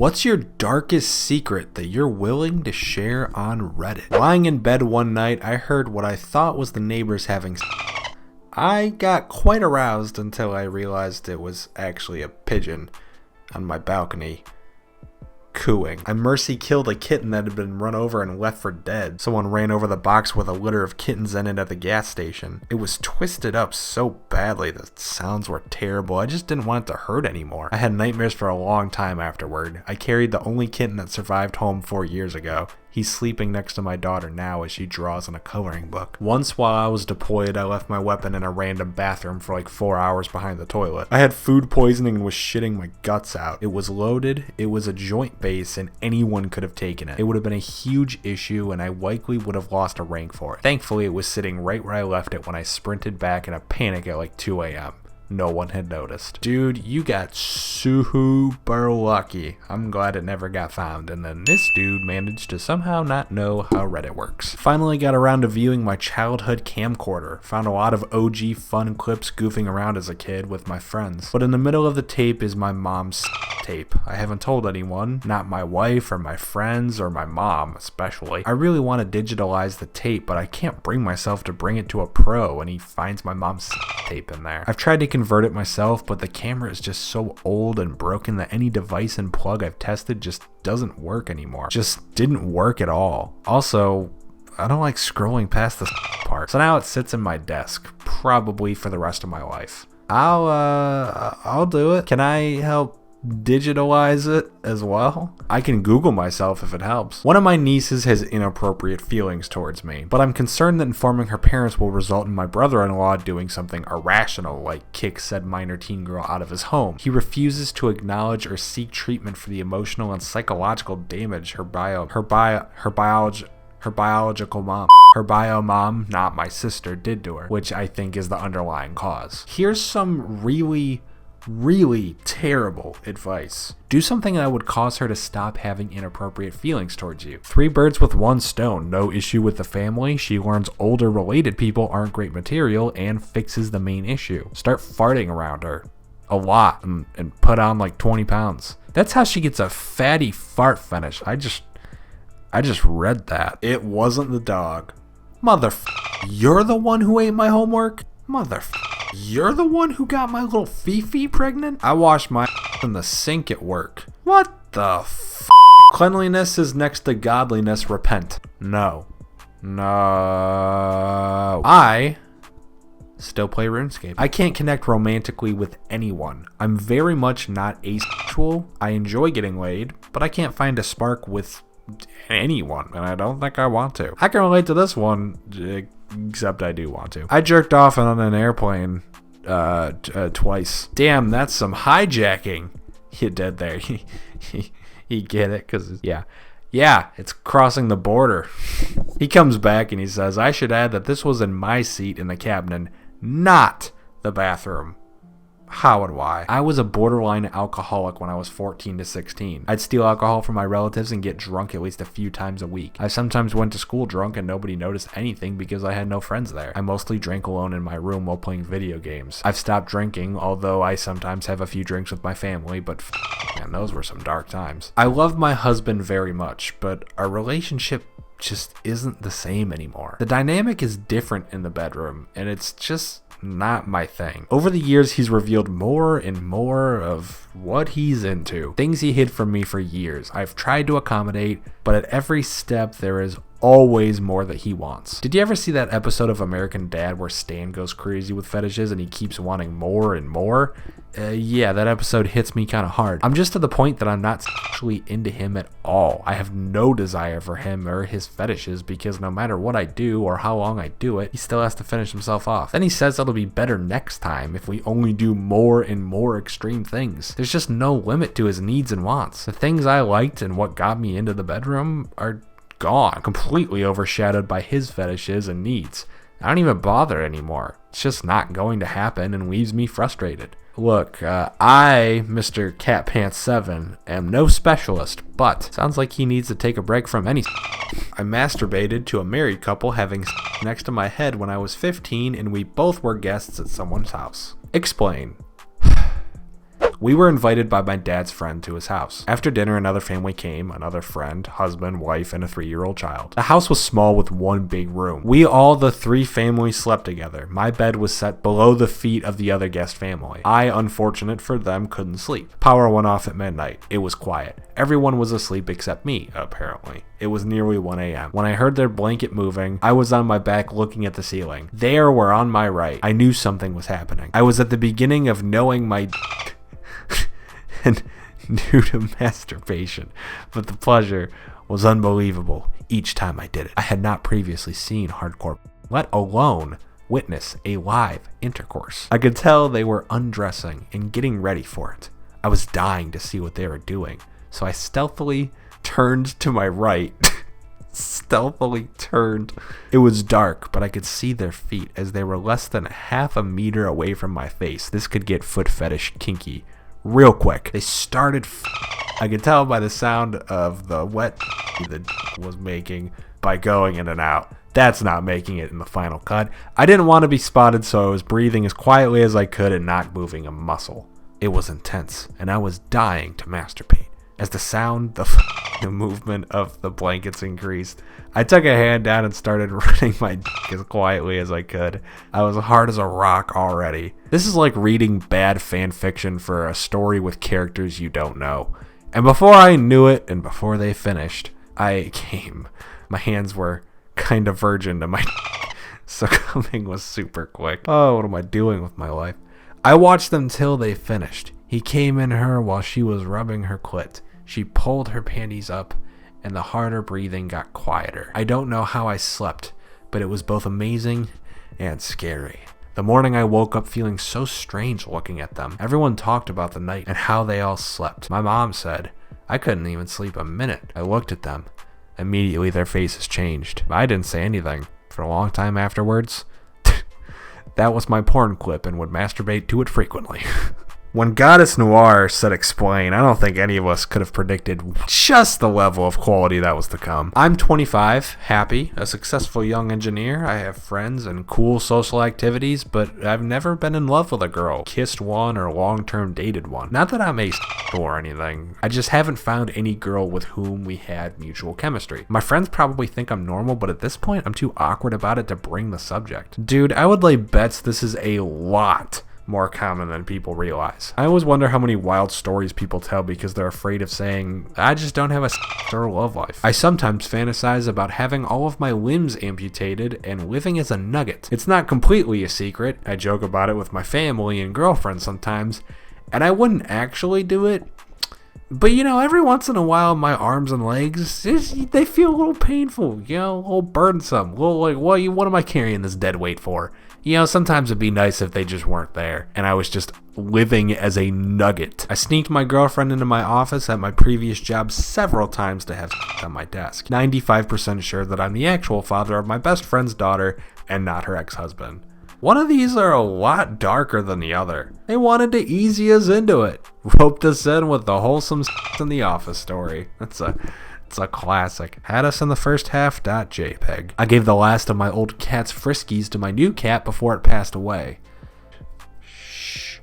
What's your darkest secret that you're willing to share on Reddit? Lying in bed one night, I heard what I thought was the neighbors having sex. I got quite aroused until I realized it was actually a pigeon on my balcony cooing. I mercy killed a kitten that had been run over and left for dead. Someone ran over the box with a litter of kittens in it at the gas station. It was twisted up so badly, the sounds were terrible. I just didn't want it to hurt anymore. I had nightmares for a long time afterward. I carried the only kitten that survived home 4 years ago. He's sleeping next to my daughter now as she draws in a coloring book. Once while I was deployed, I left my weapon in a random bathroom for like 4 hours behind the toilet. I had food poisoning and was shitting my guts out. It was loaded, it was a joint base, and anyone could have taken it. It would have been a huge issue and I likely would have lost a rank for it. Thankfully, it was sitting right where I left it when I sprinted back in a panic at like 2 a.m. No one had noticed. Dude, you got super lucky. I'm glad it never got found. And then this dude managed to somehow not know how Reddit works. Finally got around to viewing my childhood camcorder. Found a lot of OG fun clips goofing around as a kid with my friends. But in the middle of the tape is my mom's tape. I haven't told anyone, not my wife or my friends or my mom especially. I really want to digitalize the tape, but I can't bring myself to bring it to a pro and he finds my mom's tape in there. I've tried to convert it myself, but the camera is just so old and broken that any device and plug I've tested just doesn't work anymore. Just didn't work at all. Also, I don't like scrolling past this part. So now it sits in my desk, probably for the rest of my life. I'll do it. Can I help digitalize it as well? I can Google myself if it helps. One of my nieces has inappropriate feelings towards me, but I'm concerned that informing her parents will result in my brother-in-law doing something irrational, like kick said minor teen girl out of his home. He refuses to acknowledge or seek treatment for the emotional and psychological damage her biological mom, her bio mom, not my sister, did to her, which I think is the underlying cause. Here's some really terrible advice. Do something that would cause her to stop having inappropriate feelings towards you. 3 birds with 1 stone. No issue with the family. She learns older related people aren't great material and fixes the main issue. Start farting around her a lot and put on like 20 pounds. That's how she gets a fatty fart fetish. I just read that. It wasn't the dog. You're the one who ate my homework? You're the one who got my little Fifi pregnant? I washed my in the sink at work. What the Cleanliness is next to godliness. Repent. No. I still play RuneScape. I can't connect romantically with anyone. I'm very much not asexual. I enjoy getting laid, but I can't find a spark with anyone, and I don't think I want to. I can relate to this one, except I do want to. I jerked off on an airplane twice. Damn, that's some hijacking. You did there. You get it? Because, yeah, it's crossing the border. He comes back and he says, I should add that this was in my seat in the cabin, not the bathroom. How and why? I was a borderline alcoholic when I was 14 to 16. I'd steal alcohol from my relatives and get drunk at least a few times a week. I sometimes went to school drunk and nobody noticed anything because I had no friends there. I mostly drank alone in my room while playing video games. I've stopped drinking, although I sometimes have a few drinks with my family, but man, those were some dark times. I love my husband very much, but our relationship just isn't the same anymore. The dynamic is different in the bedroom, and it's just not my thing. Over the years, he's revealed more and more of what he's into. Things he hid from me for years. I've tried to accommodate, but at every step there is always more that he wants. Did you ever see that episode of American Dad where Stan goes crazy with fetishes and he keeps wanting more and more? Yeah, that episode hits me kind of hard. I'm just to the point that I'm not sexually into him at all. I have no desire for him or his fetishes because no matter what I do or how long I do it, he still has to finish himself off. Then he says it'll be better next time if we only do more and more extreme things. There's just no limit to his needs and wants. The things I liked and what got me into the bedroom are gone, completely overshadowed by his fetishes and needs. I don't even bother anymore. It's just not going to happen and leaves me frustrated. Look, I, Mr. Cat Pants 7, am no specialist, but sounds like he needs to take a break from any. I masturbated to a married couple having next to my head when I was 15 and we both were guests at someone's house. Explain. We were invited by my dad's friend to his house. After dinner, another family came, another friend, husband, wife, and a 3-year-old child. The house was small with one big room. We all, the 3 families, slept together. My bed was set below the feet of the other guest family. I, unfortunate for them, couldn't sleep. Power went off at midnight. It was quiet. Everyone was asleep except me, apparently. It was nearly 1 a.m. When I heard their blanket moving, I was on my back looking at the ceiling. They were on my right. I knew something was happening. I was at the beginning of knowing my and new to masturbation, but the pleasure was unbelievable each time I did it. I had not previously seen hardcore, let alone witness a live intercourse. I could tell they were undressing and getting ready for it. I was dying to see what they were doing, so I stealthily turned to my right. Stealthily turned. It was dark, but I could see their feet as they were less than half a meter away from my face. This could get foot fetish kinky real quick. They started I could tell by the sound of the wet the was making by going in and out. That's not making it in the final cut. I didn't want to be spotted, so I was breathing as quietly as I could and not moving a muscle. It was intense, and I was dying to masturbate. As the sound, the movement of the blankets increased, I took a hand down and started running my dick as quietly as I could. I was hard as a rock already. This is like reading bad fan fiction for a story with characters you don't know. And before I knew it, and before they finished, I came. My hands were kind of virgin to my dick, so coming was super quick. Oh, what am I doing with my life? I watched them till they finished. He came in her while she was rubbing her clit. She pulled her panties up, and the harder breathing got quieter. I don't know how I slept, but it was both amazing and scary. The morning I woke up feeling so strange looking at them. Everyone talked about the night and how they all slept. My mom said, I couldn't even sleep a minute. I looked at them. Immediately their faces changed. I didn't say anything for a long time afterwards. That was my porn clip and would masturbate to it frequently. When Goddess Noir said explain, I don't think any of us could have predicted just the level of quality that was to come. I'm 25, happy, a successful young engineer. I have friends and cool social activities, but I've never been in love with a girl, kissed one, or long-term dated one. Not that I'm a or anything. I just haven't found any girl with whom we had mutual chemistry. My friends probably think I'm normal, but at this point, I'm too awkward about it to bring the subject. Dude, I would lay bets this is a lot more common than people realize. I always wonder how many wild stories people tell because they're afraid of saying, I just don't have a or love life. I sometimes fantasize about having all of my limbs amputated and living as a nugget. It's not completely a secret. I joke about it with my family and girlfriend sometimes, and I wouldn't actually do it. But, you know, every once in a while, my arms and legs, they feel a little painful, you know, a little burdensome, a little like, what am I carrying this dead weight for? You know, sometimes it'd be nice if they just weren't there, and I was just living as a nugget. I sneaked my girlfriend into my office at my previous job several times to have on my desk. 95% sure that I'm the actual father of my best friend's daughter and not her ex-husband. One of these are a lot darker than the other. They wanted to ease us into it. Roped us in with the wholesome in the office story. It's a classic. Had us in the first half. .jpg. I gave the last of my old cat's friskies to my new cat before it passed away. Shh.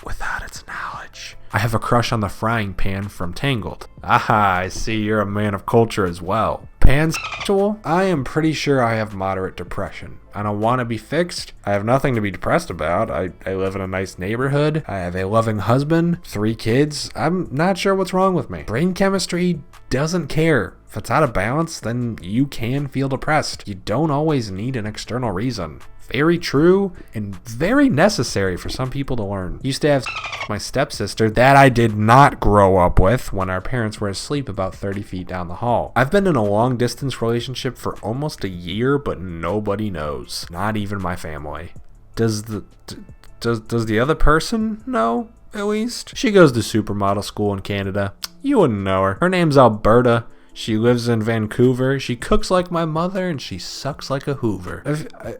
Without its knowledge. I have a crush on the frying pan from Tangled. Aha, I see you're a man of culture as well. Pansexual? I am pretty sure I have moderate depression. I don't want to be fixed. I have nothing to be depressed about. I live in a nice neighborhood. I have a loving husband, 3 kids. I'm not sure what's wrong with me. Brain chemistry doesn't care. If it's out of balance, then you can feel depressed. You don't always need an external reason. Very true and very necessary for some people to learn. Used to have my stepsister that I did not grow up with when our parents were asleep about 30 feet down the hall. I've been in a long distance relationship for almost a year, but nobody knows. Not even my family. Does the other person know, at least? She goes to supermodel school in Canada. You wouldn't know her. Her name's Alberta. She lives in Vancouver. She cooks like my mother, and she sucks like a Hoover.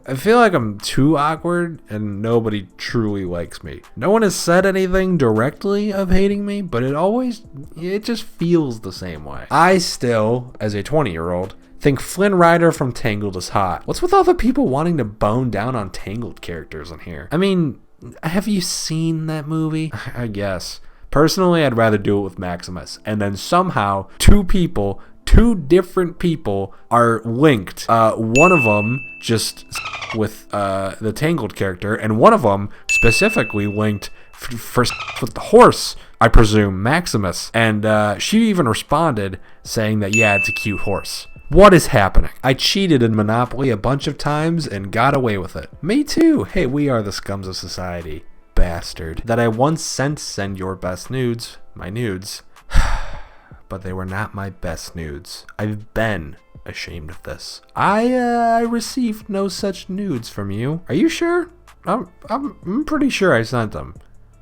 I feel like I'm too awkward, and nobody truly likes me. No one has said anything directly of hating me, but it just feels the same way. I still, as a 20-year-old, think Flynn Rider from Tangled is hot. What's with all the people wanting to bone down on Tangled characters in here? I mean, have you seen that movie? I guess. Personally, I'd rather do it with Maximus. And then somehow two different people are linked. One of them just with the Tangled character, and one of them specifically linked with the horse, I presume, Maximus. And she even responded saying that, yeah, it's a cute horse. What is happening? I cheated in Monopoly a bunch of times and got away with it. Me too. Hey, we are the scums of society. Bastard. That I once send your best nudes, my nudes, but they were not my best nudes. I've been ashamed of this. I received no such nudes from you. Are you sure? I'm pretty sure I sent them.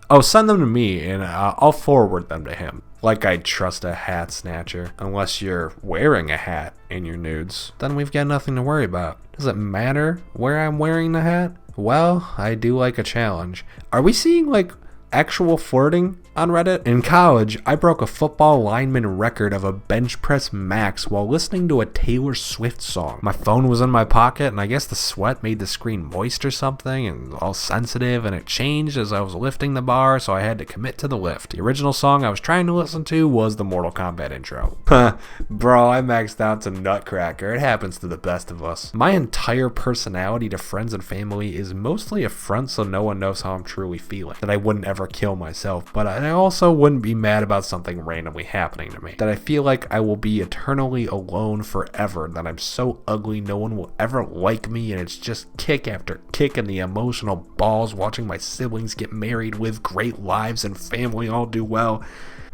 Oh, send them to me and I'll forward them to him. Like I'd trust a hat snatcher. Unless you're wearing a hat in your nudes, then we've got nothing to worry about. Does it matter where I'm wearing the hat? Well, I do like a challenge. Are we seeing like actual flirting on Reddit? In college, I broke a football lineman record of a bench press max while listening to a Taylor Swift song. My phone was in my pocket, and I guess the sweat made the screen moist or something and all sensitive, and it changed as I was lifting the bar, so I had to commit to the lift. The original song I was trying to listen to was the Mortal Kombat intro. Bro, I maxed out to Nutcracker. It happens to the best of us. My entire personality to friends and family is mostly a front so no one knows how I'm truly feeling. That I wouldn't ever kill myself, but I also wouldn't be mad about something randomly happening to me. That I feel like I will be eternally alone forever, that I'm so ugly no one will ever like me, and it's just kick after kick and the emotional balls watching my siblings get married with great lives and family all do well.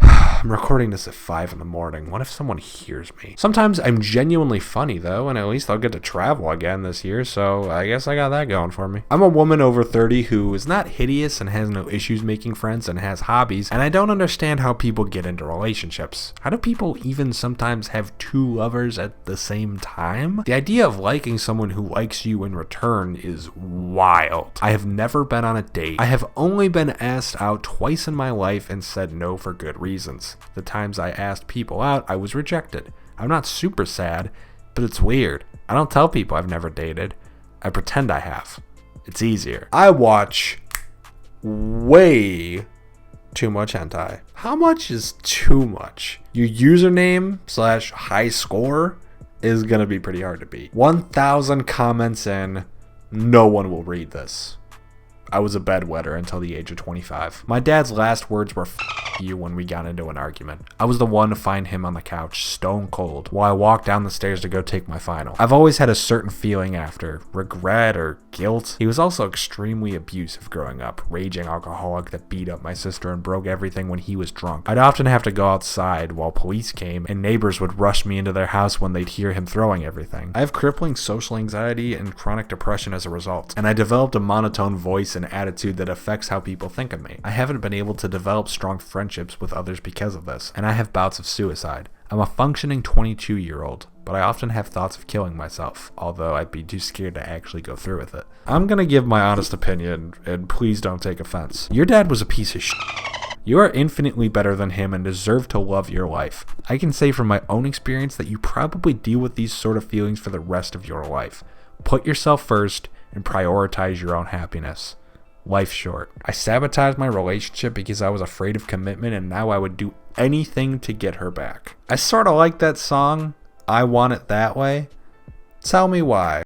I'm recording this at 5 in the morning. What if someone hears me? Sometimes I'm genuinely funny though, and at least I'll get to travel again this year, so I guess I got that going for me. I'm a woman over 30 who is not hideous and has no issues making friends and has hobbies, and I don't understand how people get into relationships. How do people even sometimes have two lovers at the same time? The idea of liking someone who likes you in return is wild. I have never been on a date. I have only been asked out twice in my life and said no for good reasons. The times I asked people out, I was rejected. I'm not super sad, but it's weird. I don't tell people I've never dated. I pretend I have. It's easier. I watch way too much hentai. How much is too much? Your username / high score is gonna be pretty hard to beat. 1,000 comments in, no one will read this. I was a bedwetter until the age of 25. My dad's last words were "F you" when we got into an argument. I was the one to find him on the couch, stone cold, while I walked down the stairs to go take my final. I've always had a certain feeling after, regret or guilt. He was also extremely abusive growing up, raging alcoholic that beat up my sister and broke everything when he was drunk. I'd often have to go outside while police came, and neighbors would rush me into their house when they'd hear him throwing everything. I have crippling social anxiety and chronic depression as a result, and I developed a monotone voice and attitude that affects how people think of me. I haven't been able to develop strong friendships with others because of this, and I have bouts of suicide. I'm a functioning 22-year-old, but I often have thoughts of killing myself, although I'd be too scared to actually go through with it. I'm gonna give my honest opinion, and please don't take offense. Your dad was a piece of shit. You are infinitely better than him and deserve to love your life. I can say from my own experience that you probably deal with these sort of feelings for the rest of your life. Put yourself first and prioritize your own happiness. Life's short. I sabotaged my relationship because I was afraid of commitment, and now I would do anything to get her back. I sort of like that song, I Want It That Way. Tell me why.